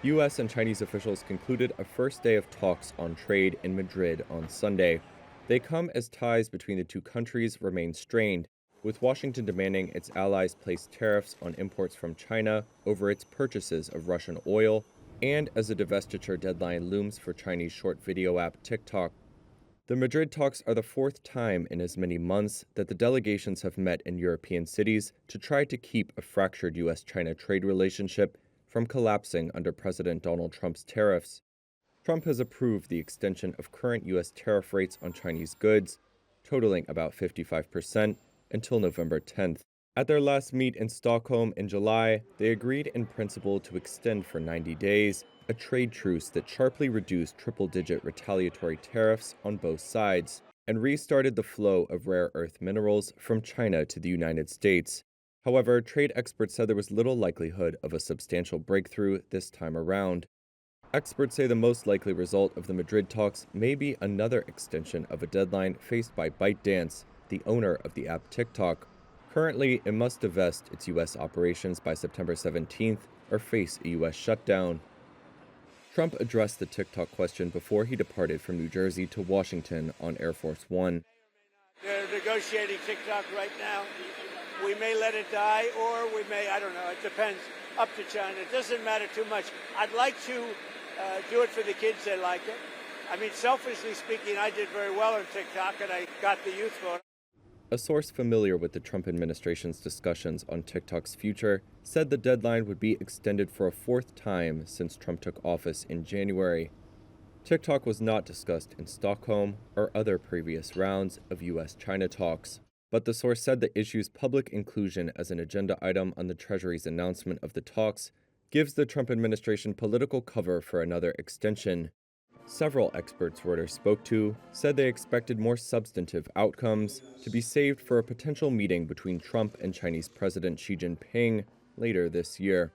U.S. and Chinese officials concluded a first day of talks on trade in Madrid on Sunday. They come as ties between the two countries remain strained, with Washington demanding its allies place tariffs on imports from China over its purchases of Russian oil, and as a divestiture deadline looms for Chinese short video app TikTok. The Madrid talks are the fourth time in as many months that the delegations have met in European cities to try to keep a fractured U.S. China trade relationship from collapsing under President Donald Trump's tariffs. Trump has approved the extension of current U.S. tariff rates on Chinese goods, totaling about 55%, until November 10th. At their last meet in Stockholm in July, they agreed in principle to extend for 90 days a trade truce that sharply reduced triple-digit retaliatory tariffs on both sides and restarted the flow of rare earth minerals from China to the United States. However, trade experts said there was little likelihood of a substantial breakthrough this time around. Experts say the most likely result of the Madrid talks may be another extension of a deadline faced by ByteDance, the owner of the app TikTok. Currently, it must divest its U.S. operations by September 17th or face a U.S. shutdown. Trump addressed the TikTok question before he departed from New Jersey to Washington on Air Force One. They're negotiating TikTok right now. We may let it die, or we may, I don't know, it depends, up to China. It doesn't matter too much. I'd like to do it for the kids, they like it. I mean, selfishly speaking, I did very well on TikTok, and I got the youth vote. A source familiar with the Trump administration's discussions on TikTok's future said the deadline would be extended for a fourth time since Trump took office in January. TikTok was not discussed in Stockholm or other previous rounds of U.S.-China talks, but the source said the issue's public inclusion as an agenda item on the Treasury's announcement of the talks gives the Trump administration political cover for another extension. Several experts Reuters spoke to said they expected more substantive outcomes to be saved for a potential meeting between Trump and Chinese President Xi Jinping later this year.